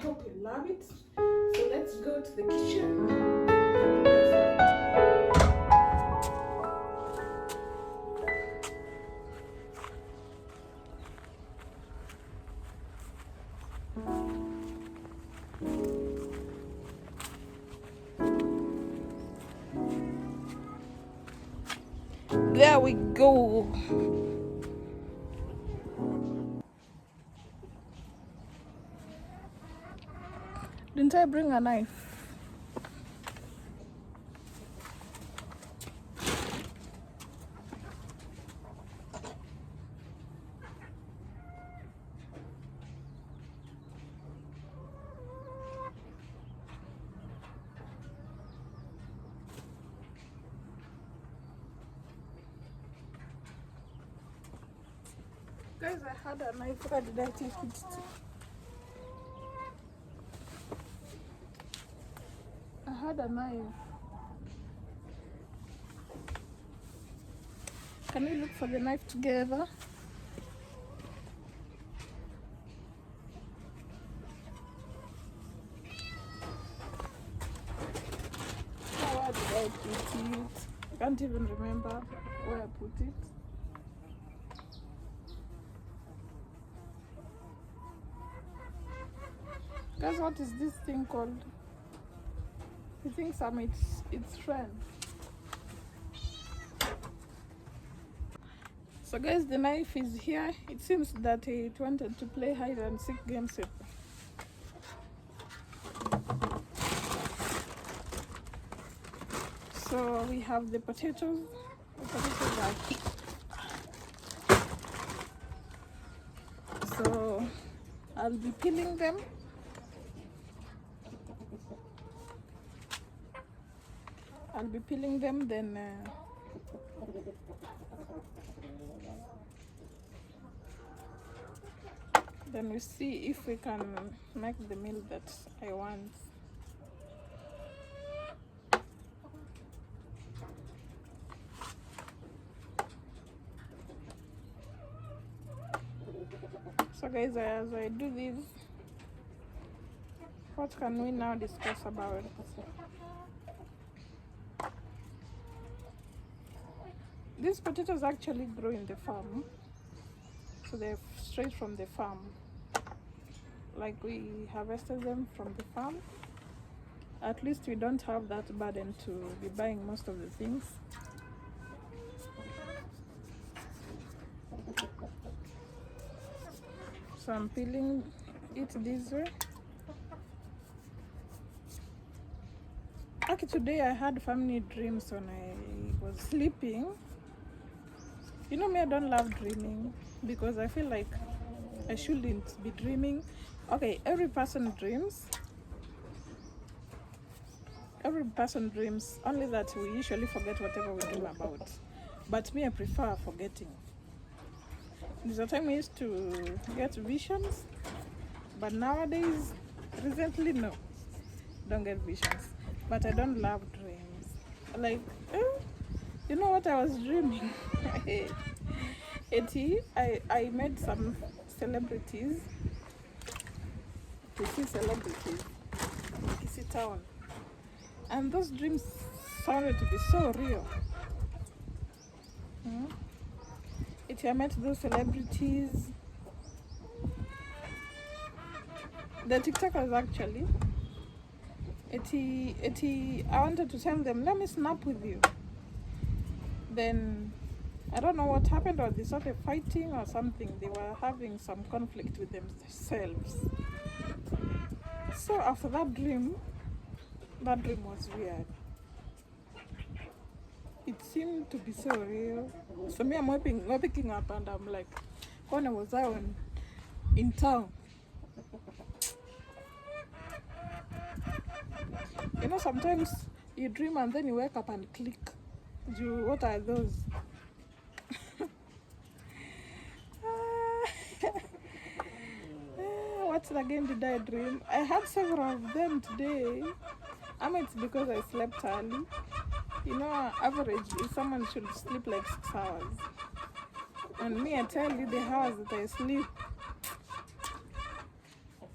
hope you love it. So let's go to the kitchen. There we go. Didn't I bring a knife? Guys, I had a knife. Where did I take it to? I had a knife. Can we look for the knife together? Oh, where did I put it? I can't even remember where I put it. Guys, what is this thing called? He thinks I'm its friend. So guys, the knife is here. It seems that it wanted to play hide and seek games with. So we have the potatoes. The potatoes are here. So I'll be peeling them. Then we see if we can make the meal that I want. So guys, as I do this, what can we now discuss about it? These potatoes actually grow in the farm, so they're straight from the farm. Like we harvested them from the farm. At least we don't have that burden to be buying most of the things. So I'm peeling it this way. Okay, today I had family dreams when I was sleeping. You know me, I don't love dreaming because I feel like I shouldn't be dreaming. Okay, every person dreams, only that we usually forget whatever we dream about. But me, I prefer forgetting. There's a time I used to get visions, but nowadays, recently, no, don't get visions. But I don't love dreams. Like, you know what I was dreaming? I met some celebrities, to see celebrities in Kisii town. And those dreams sounded to be so real. I met those celebrities. The TikTokers actually. I wanted to tell them, let me snap with you. Then I don't know what happened, or they started fighting or something. They were having some conflict with themselves. So after that dream was weird. It seemed to be so real. So me, I'm waking up and I'm like, when was I in town? You know, sometimes you dream and then you wake up and click. What are those? What again did I dream? I had several of them today. I mean, it's because I slept early. You know, average, someone should sleep like 6 hours. And me, I tell you the hours that I sleep.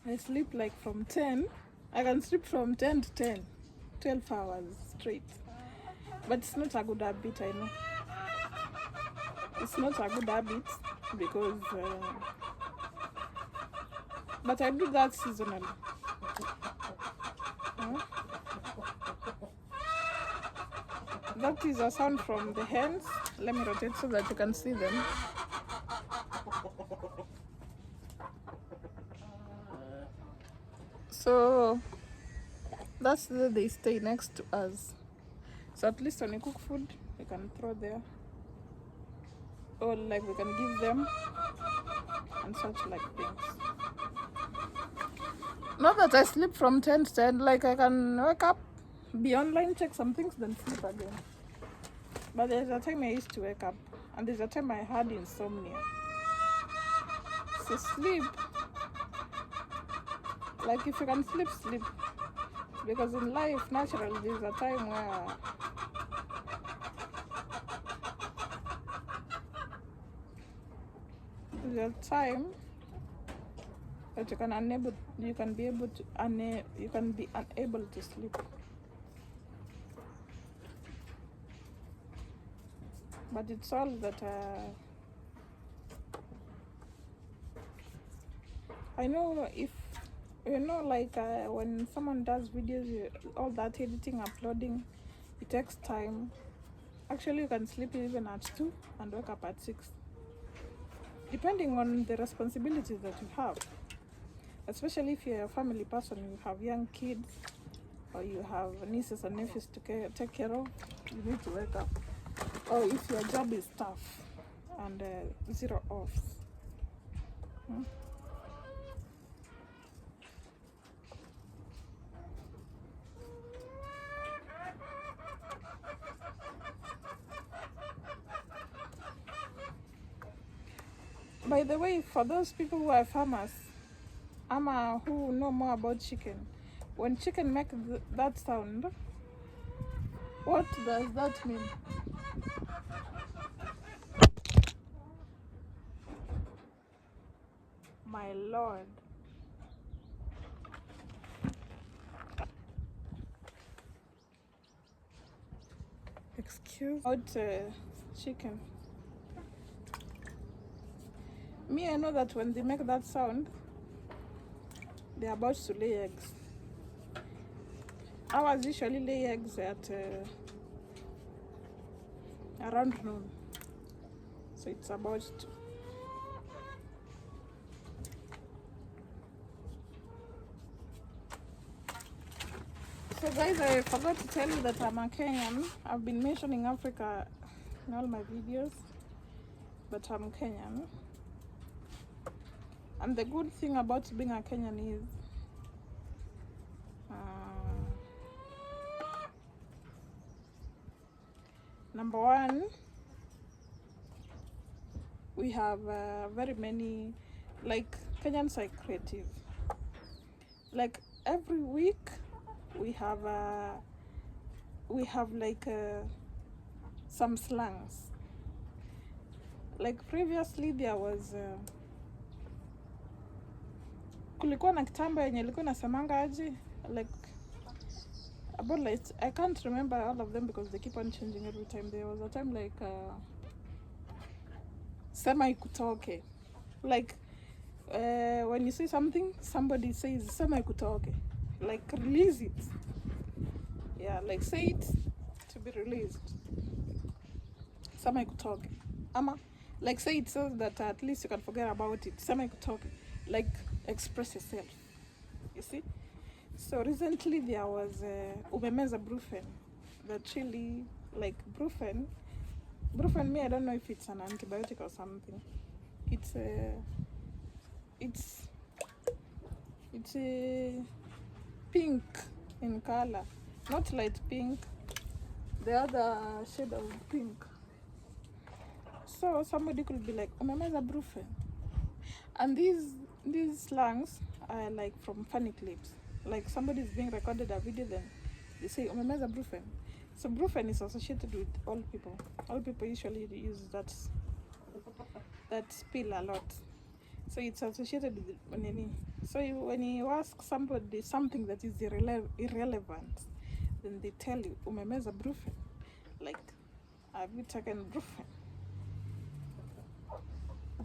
I sleep like from 10. I can sleep from 10 to 10, 12 hours straight. But it's not a good habit, I know. It's not a good habit because, but I do that seasonally. That is a sound from the hens. Let me rotate so that you can see them. So that's the they stay next to us. So at least when you cook food, you can throw there. Or like we can give them and such like things. Not that I sleep from 10 to 10, like I can wake up, be online, check some things, then sleep again. But there's a time I used to wake up, and there's a time I had insomnia. So sleep, like if you can sleep, sleep. Because in life, naturally, there's a time where that you can be unable to sleep. But it's all that I know. If you know, like when someone does videos, all that editing, uploading, it takes time. Actually, you can sleep even at 2 and wake up at 6, depending on the responsibilities that you have. Especially if you're a family person, you have young kids, or you have nieces and nephews to take care of, you need to wake up. Or if your job is tough and 0 offs. By the way, for those people who are farmers, who know more about chicken, when chicken make that sound, what does that mean? My Lord. Excuse me. About chicken. Me, I know that when they make that sound, they're about to lay eggs. Ours usually lay eggs at around noon. So it's about to. So guys, I forgot to tell you that I'm a Kenyan. I've been mentioning Africa in all my videos, but I'm Kenyan. And the good thing about being a Kenyan is number one, we have very many, like Kenyans are creative. Like every week we have like some slangs. Like previously there was kulikuwa na kitambo yenye ilikuwa nasemanga aje, like about like I can't remember all of them because they keep on changing every time. There was a time like sema ikutoke, like when you say something, somebody says sema ikutoke, like release it. Yeah, like say it to be released. Sema ikutoke. Ama like say it so that at least you can forget about it. Sema ikutoke, like express yourself. You see? So recently there was umemeza brufen. That really, like brufen, me, I don't know if it's an antibiotic or something. It's pink in color, not light pink, the other shade of pink. So somebody could be like, umemeza brufen. And these slangs are like from funny clips. Like somebody's being recorded a video, then they say umemeza brufen. So brufen is associated with old people. Old people usually use that pill a lot. So it's associated with nini. So when you ask somebody something that is irrelevant, then they tell you umemeza brufen, like have you taken brufen?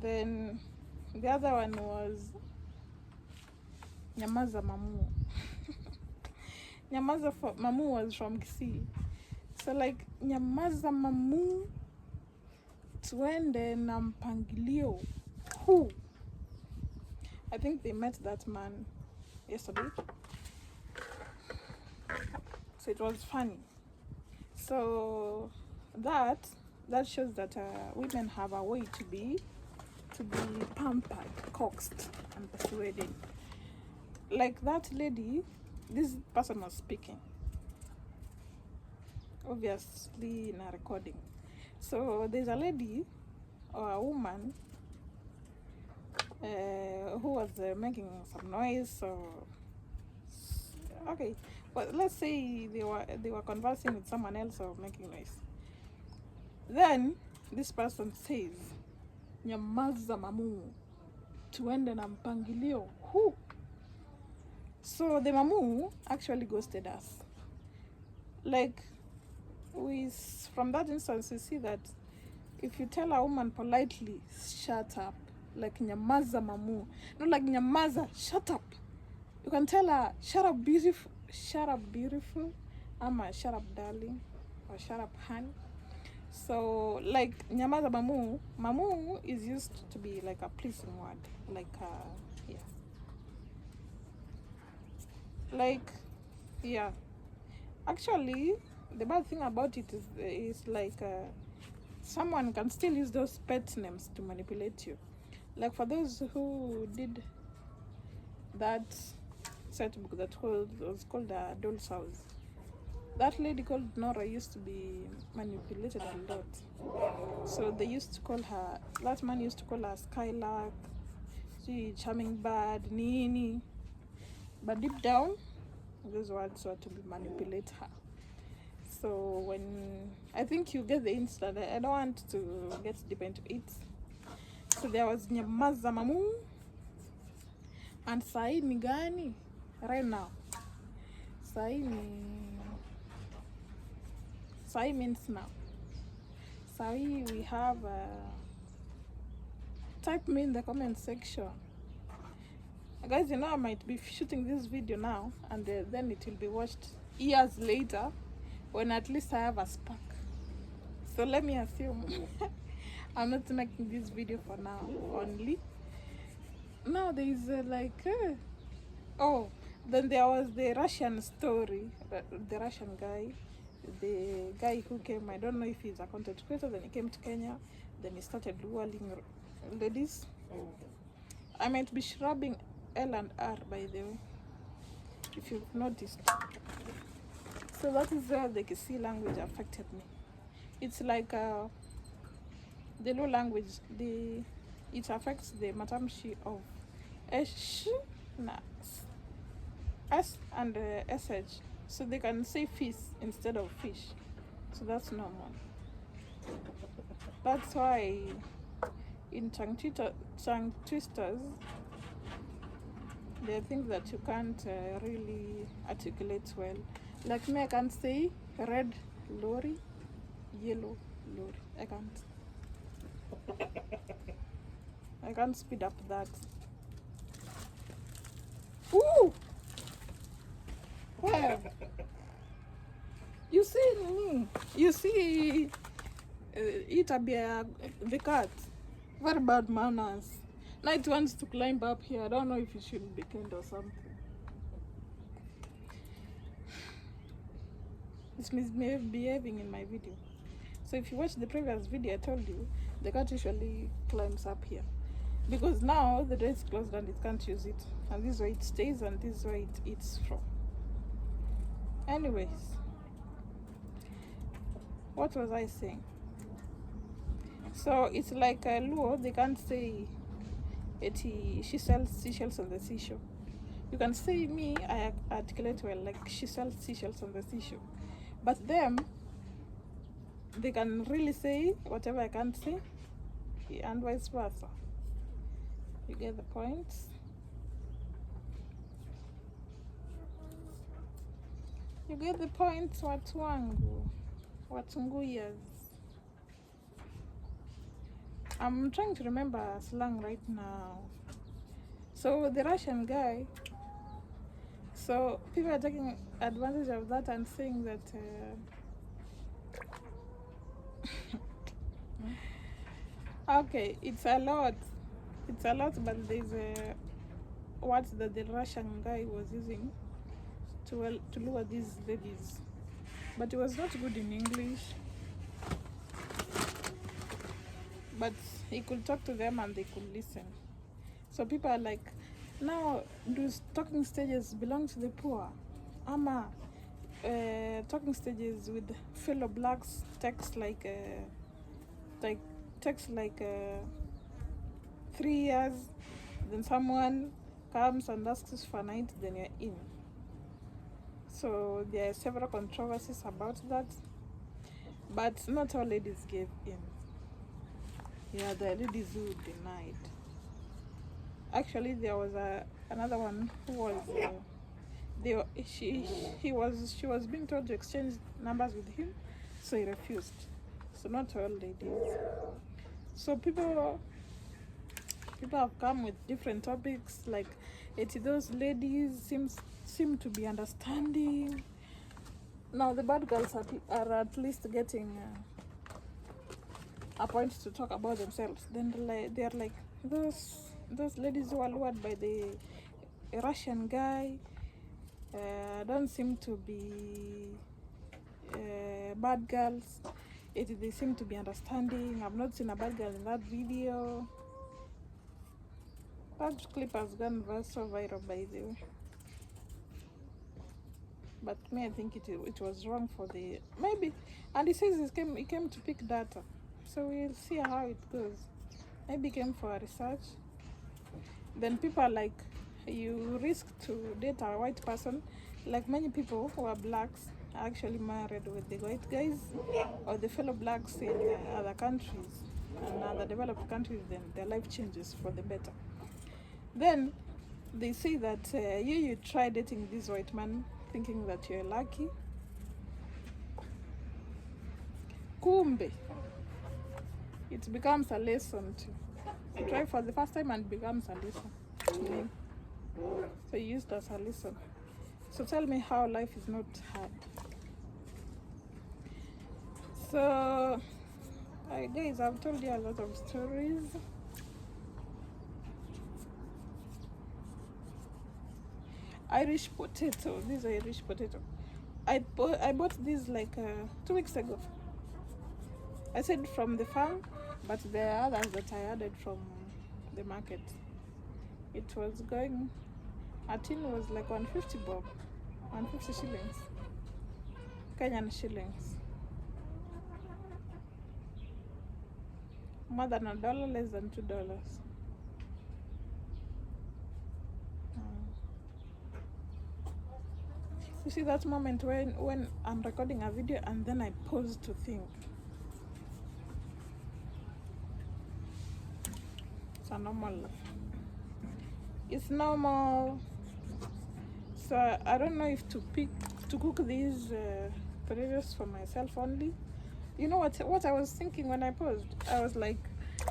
Then the other one was nyamaza mamu. Nyamaza mamu was from Kisii. So like nyamaza mamu, tuende na mpangilio. Who? I think they met that man yesterday. So it was funny. So that shows that women have a way to be pampered, coaxed, and persuaded. Like that lady, this person was speaking, obviously in a recording. So there's a lady or a woman who was making some noise. So okay, well, let's say they were conversing with someone else or making noise. Then this person says, nyamaza mamu, tuende na mpangilio. Who? So the mamu actually ghosted us. Like, from that instance, we see that if you tell a woman politely, shut up, like nyamaza mamu, not like nyamaza, shut up. You can tell her, shut up beautiful, ama shut up darling, or shut up honey. So like nyamaza mamu is used to be like a pleasing word, like yeah, like yeah. Actually, the bad thing about it is like someone can still use those pet names to manipulate you. Like for those who did that set book that was called Doll's House, that lady called Nora used to be manipulated a lot. So they used to call her, that man used to call her Skylark, Charming Bird, Nini. But deep down, those words were to manipulate her. So when I think you get the instant, I don't want to get deep into it. So there was nyamaza mamu, and sai ni gani right now. Sai means now. Sai we have type me in the comment section. Guys, you know I might be shooting this video now and then it will be watched years later when at least I have a spark. So let me assume I'm not making this video for now only. Now there is oh, then there was the Russian story, the Russian guy, the guy who came, I don't know if he's a content creator, then he came to Kenya, then he started luring ladies. I might be shrubbing L and R, by the way, if you've noticed. So that is where the Kisii language affected me. It's like the Luo language, it affects the matamshi of S and SH. So they can say fish instead of fish. So that's normal. That's why in tongue twisters, they think that you can't really articulate well. Like me, I can't say red lorry, yellow lorry. I can't. I can't speed up that. Ooh! Where? You see, Nini? You see, Itabia, the cat. Very bad manners. Now it wants to climb up here. I don't know if it should be kind or something. It's misbehaving in my video. So if you watch the previous video, I told you the cat usually climbs up here. Because now the door is closed and it can't use it. And this is where it stays and this is where it eats from. Anyways, what was I saying? So it's like Luo, they can't say she sells seashells on the seashore. You can say me, I articulate well, like she sells seashells on the seashore. But them, they can really say whatever I can't say, and vice versa. You get the point? You get the point, watu wangu, watunguyas. I'm trying to remember slang right now. So the Russian guy, so people are taking advantage of that and saying that okay, it's a lot, but there's a words that the Russian guy was using to lure these ladies, but it was not good in English, but he could talk to them and they could listen. So people are like, now those talking stages belong to the poor. Ama talking stages with fellow blacks takes like 3 years, then someone comes and asks for 90, then you're in. So there are several controversies about that, but not all ladies gave in. Yeah, the ladies who denied. Actually, there was another one who was she was being told to exchange numbers with him, so he refused. So not all ladies. So people have come with different topics, like those ladies seem to be understanding. Now the bad girls are at least getting a point to talk about themselves. Then they're like those ladies who are lured by the Russian guy don't seem to be bad girls. They seem to be understanding. I've not seen a bad girl in that video. That clip has gone so viral, by the way. But me, I think it was wrong for the maybe. And he says he came to pick data, so we'll see how it goes. Maybe came for a research. Then people are like, you risk to date a white person. Like many people who are blacks are actually married with the white guys or the fellow blacks in other countries and other developed countries. Then their life changes for the better. Then they say that you try dating this white man thinking that you're lucky. Kumbe, it becomes a lesson too. You try for the first time and it becomes a lesson to me. So you used as a lesson. So tell me how life is not hard. So guys, I've told you a lot of stories. Irish potato. This is Irish potato. I bought this like 2 weeks ago. I said from the farm, but there are others that I added from the market. It was going, a tin was like 150 bob, 150 shillings, Kenyan shillings. More than $1, less than $2. You see that moment when I'm recording a video and then I pause to think. It's a normal. It's normal. So I don't know if to cook these potatoes for myself only. You know what I was thinking when I paused? I was like,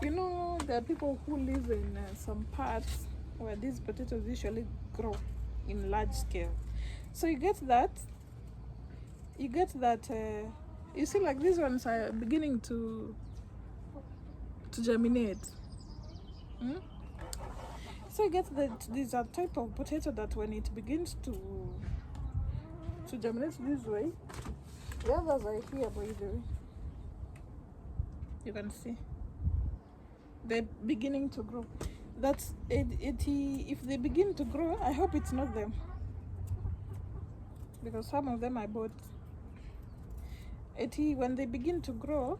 you know, there are people who live in some parts where these potatoes usually grow in large scale. So you get that. You see, like these ones are beginning to germinate. So you get that these are type of potato that when it begins to germinate this way, the others are here, by the way. You can see they're beginning to grow. That's it. If they begin to grow, I hope it's not them, because some of them I bought. When they begin to grow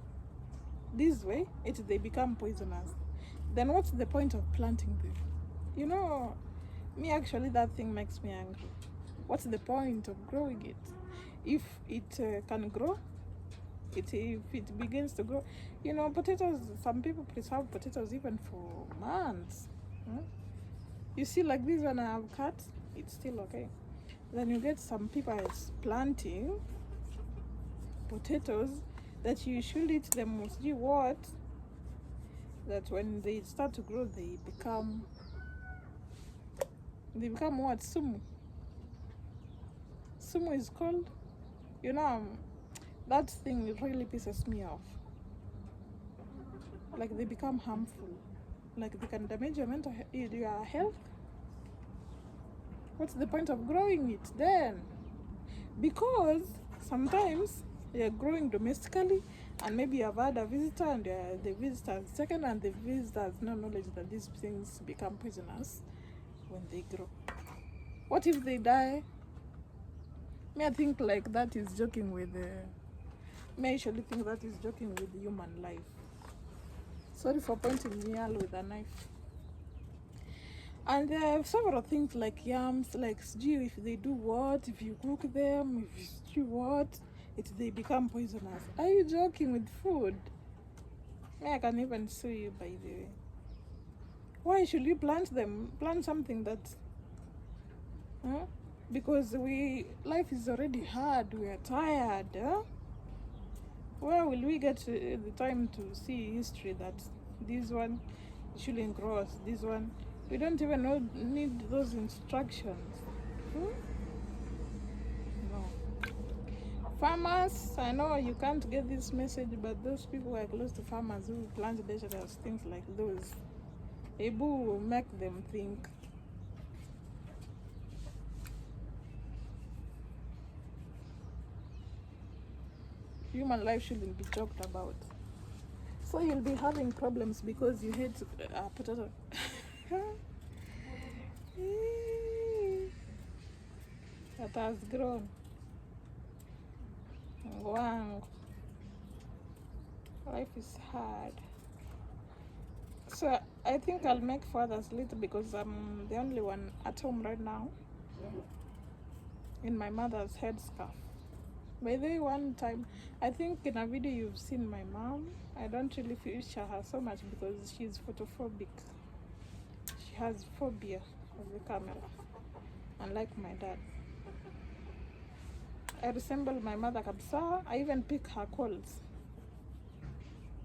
this way, they become poisonous. Then what's the point of planting them? You know, me actually that thing makes me angry. What's the point of growing it? If it can grow, if it begins to grow, you know, potatoes, some people preserve potatoes even for months. You see, like this one I have cut, it's still okay. Then you get some people is planting potatoes that you should eat them with what? That when they start to grow, they become what? Sumu. Sumu is called. You know, that thing really pisses me off. Like they become harmful. Like they can damage your health. What's the point of growing it then? Because sometimes you're growing domestically and maybe you've had a visitor and the visitor has taken and the visitor has no knowledge that these things become poisonous when they grow. What if they die? I think like that is joking with I usually think that is joking with human life. Sorry for pointing me out with a knife. And there are several things like yams, like stew, if they do what, if you cook them, if you stew what, they become poisonous. Are you joking with food? I can even sue you, by the way. Why should you plant them? Plant something that, because life is already hard, we are tired, Where will we get the time to see history that this one shouldn't cross, this one? We don't even need those instructions. No. Farmers, I know you can't get this message, but those people who are close to farmers who plant vegetables, things like those, Ebu will make them think. Human life shouldn't be joked about. So you'll be having problems because you hate potato. That has grown. Wow. Life is hard. So I think I'll make fathers little because I'm the only one at home right now in my mother's headscarf. By the way, one time, I think in a video you've seen my mom. I don't really feature her so much because she's photophobic. She has phobia of the camera, unlike my dad. I resemble my mother kabisa. I even pick her calls.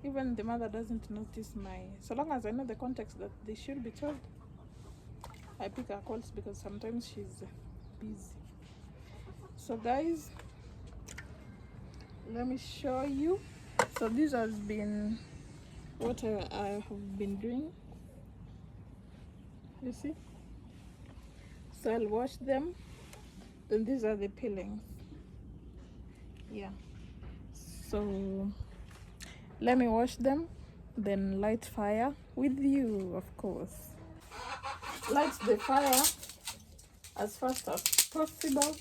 Even the mother doesn't notice so long as I know the context that they should be told, I pick her calls because sometimes she's busy. So guys, let me show you. So this has been what I have been doing. You see? So I'll wash them. Then these are the peelings. Yeah. So let me wash them, then light fire with you, of course. Light the fire as fast as possible.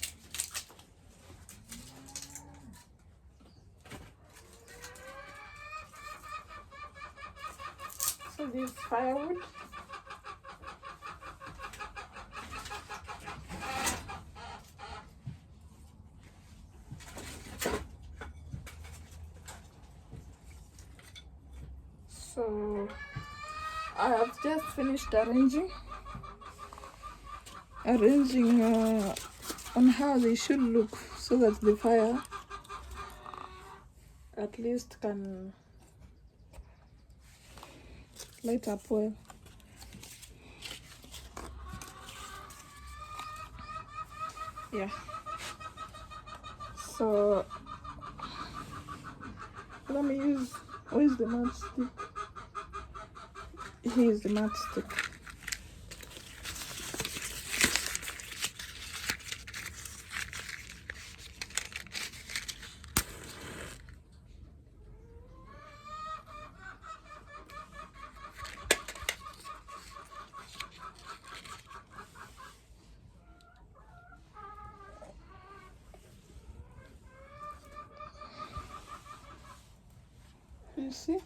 So this firewood. So I have just finished arranging on how they should look so that the fire at least can light up well. Yeah. So let me where's the matchstick? Here's the matchstick. You see?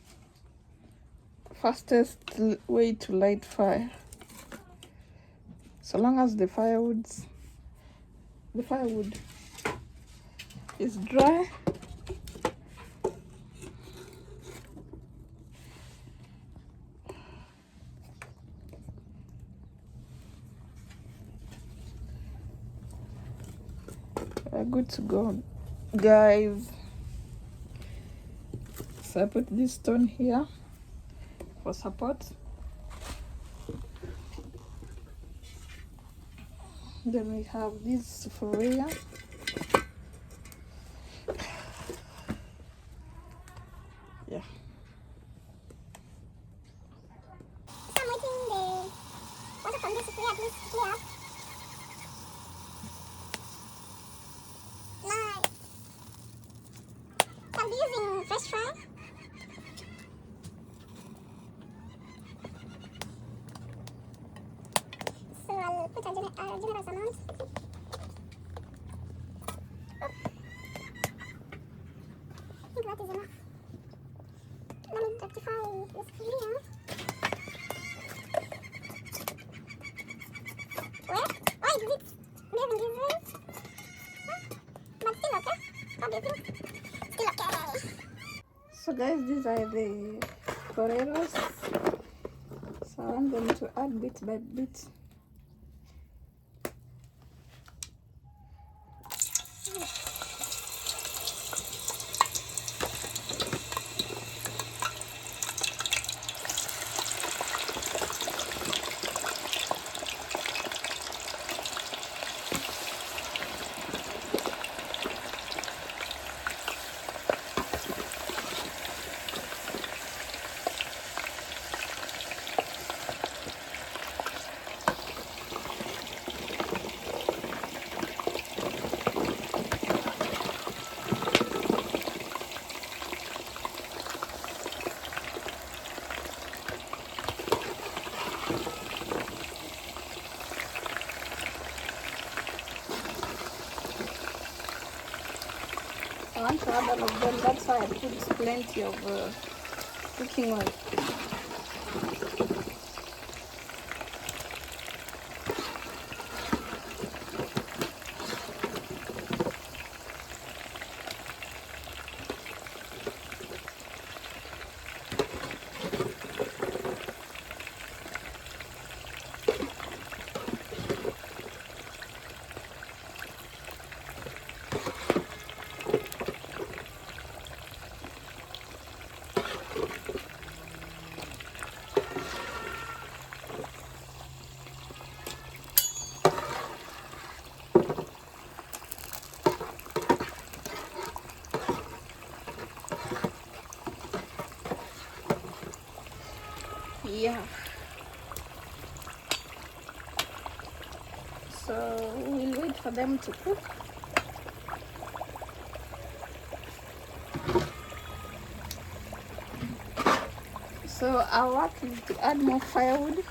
Fastest way to light fire. So long as the firewood is dry. We're good to go, guys. So I put this stone here for support. Then we have this sufuria. Yeah. So I'm waiting the water from this sufuria at least to clear up. Nice. So I'll be using fresh fry. So I'll put a generous amount. I think that is enough. Let me rectify this here. Where? Why is it moving this way? Huh? But still okay. What do you think? Still okay. So guys, these are the toreros. So I want them to add bit by bit. I want to add all of them. That's why I put plenty of cooking oil. Yeah. So we'll wait for them to cook. So our work is to add more firewood.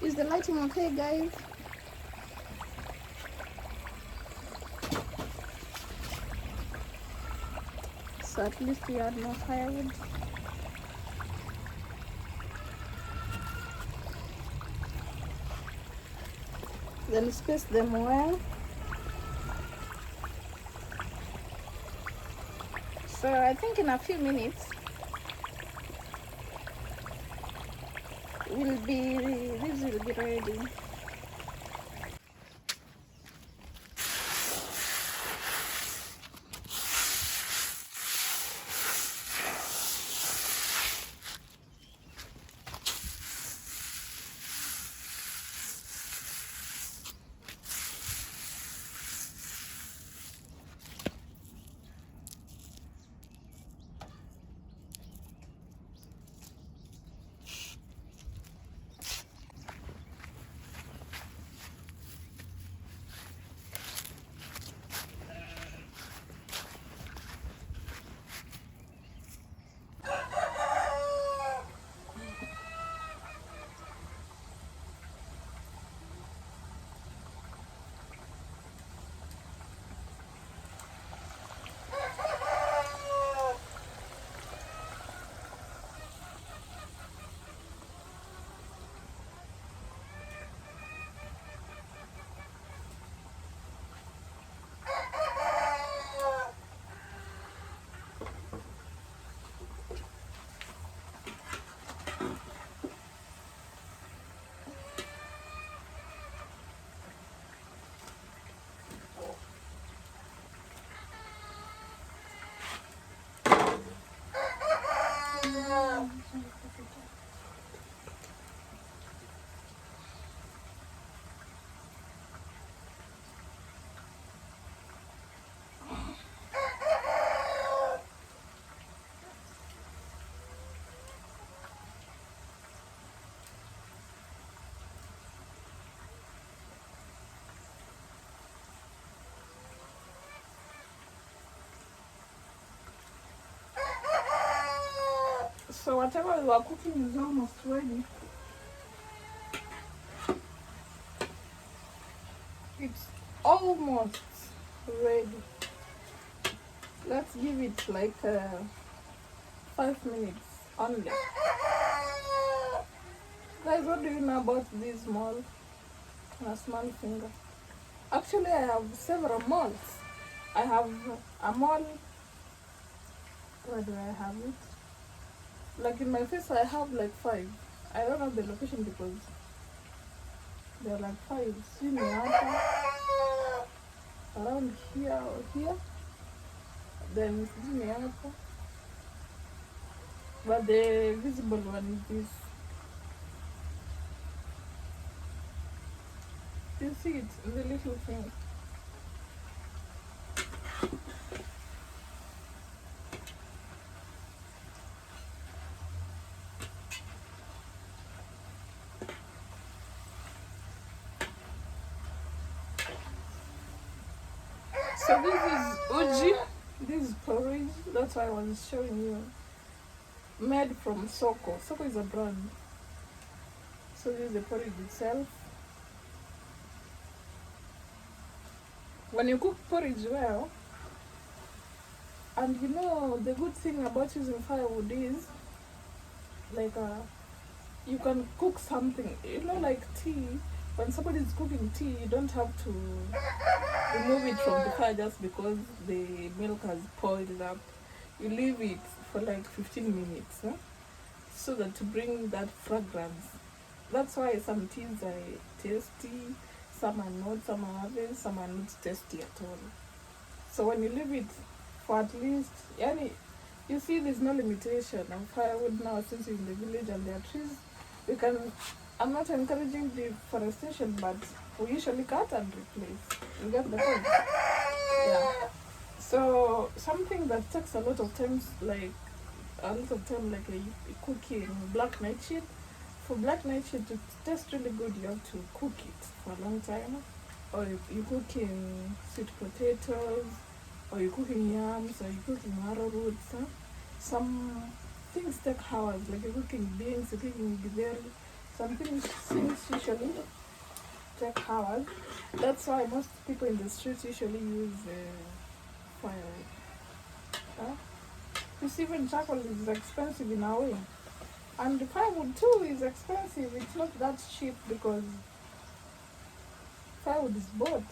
Is the lighting okay, guys? So at least we add more firewood. Then space them well. So I think in a few minutes this will be ready. whatever you are cooking is almost ready. It's almost ready. Let's give it like 5 minutes only. Guys, what do you know about this small finger? Actually, I have several moles. I have a mole. Where do I have it? Like in my face, I have like 5. I don't know the location because there are like 5. See me around here or here. Then see me but the visible one is this. You see it, the little thing. So this is uji. This is porridge. That's why I was showing you. Made from Soko. Soko is a brand. So this is the porridge itself. When you cook porridge well, and you know the good thing about using firewood is like you can cook something, you know, like tea. When somebody is cooking tea, you don't have to remove it from the fire just because the milk has boiled up. You leave it for like 15 minutes, huh? So that to bring that fragrance. That's why some teas are tasty, some are not, some are average, some are not tasty at all. So when you leave it for at least, you see there's no limitation of firewood now since you're in the village and there are trees. You can, I'm not encouraging deforestation, but we usually cut and replace. You get the point? Yeah. So something that takes a lot of time, like a cooking black nightshade. For black nightshade to taste really good, you have to cook it for a long time. Or you cooking sweet potatoes, or you cooking yams, or you cooking arrowroots. Huh? Some things take hours, like you're cooking beans, you're cooking githeri. Some things usually take hours. That's why most people in the streets usually use firewood. Huh? You see, even charcoal is expensive in a way. And the firewood too is expensive. It's not that cheap because firewood is bought.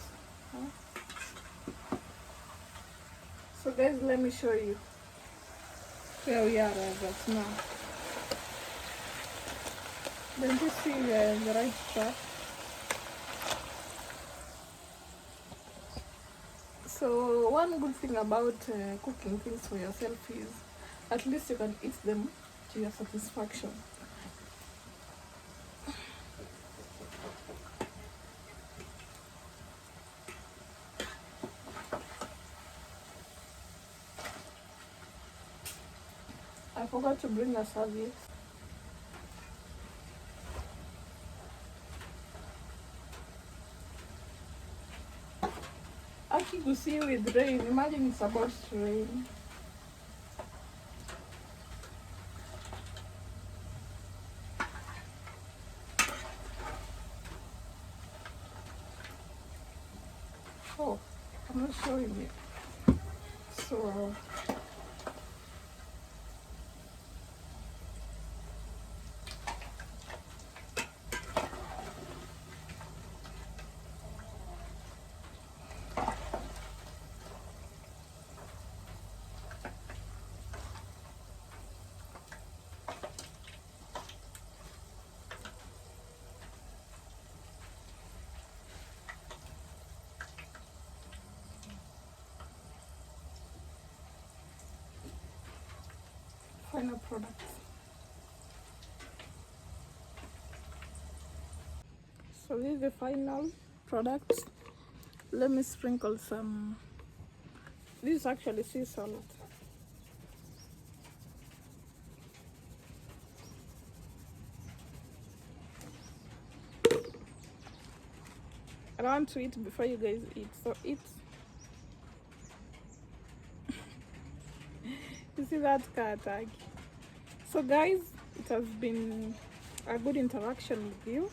Huh? So guys, let me show you where we are at now. Don't you see the right track? So one good thing about cooking things for yourself is at least you can eat them to your satisfaction. I forgot to bring a serviette. Aki to see with rain. Imagine it's about to rain. Oh, I'm not showing you. So final product. So this is the final product. Let me sprinkle some. This is actually sea salt. I want to eat before you guys eat, so eat. You see that cat tag? So guys, It has been a good interaction with you.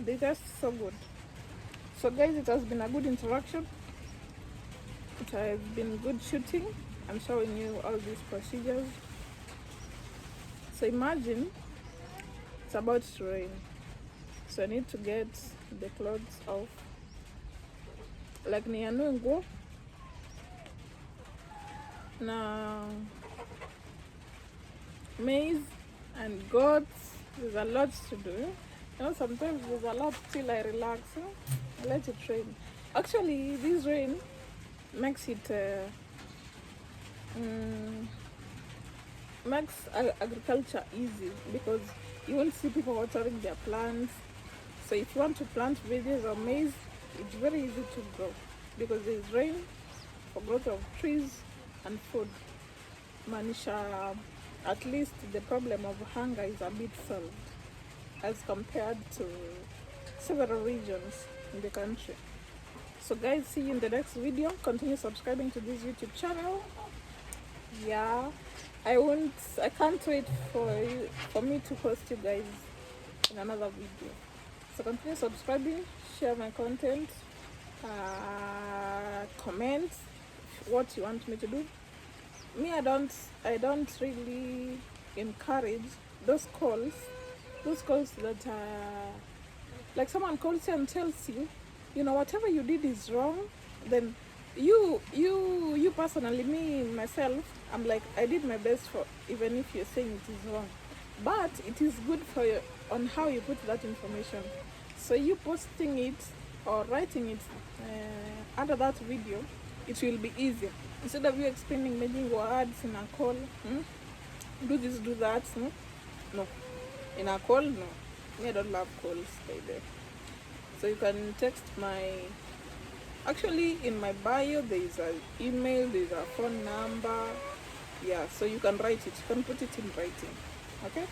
They taste so good. So guys, it has been a good interaction. It has been good shooting. I'm showing you all these procedures. So imagine it's about to rain. So I need to get the clothes off. Like nianue nguo na maize and goats. There's a lot to do. You know, sometimes there's a lot till I relax. I let it rain. Actually, this rain makes it makes agriculture easy, because you won't see people watering their plants. So if you want to plant veggies or maize, it's very easy to grow because there is rain for growth of trees and food. Manisha, at least the problem of hunger is a bit solved as compared to several regions in the country. So guys, see you in the next video. Continue subscribing to this YouTube channel. Yeah, I can't wait for me to host you guys in another video. So continue subscribing, share my content, comment what you want me to do. Me, I don't really encourage those calls that like someone calls you and tells you, you know, whatever you did is wrong. Then you personally, me myself, I'm like, I did my best for, even if you're saying it is wrong, but it is good for you on how you put that information. So you posting it or writing it under that video, it will be easier instead of you explaining many words in a call. Do this, do that. No, in a call, no. Me, I don't love calls by there. So you can text my, actually in my bio there is an email, there is a phone number. Yeah, so you can write it, you can put it in writing. Okay.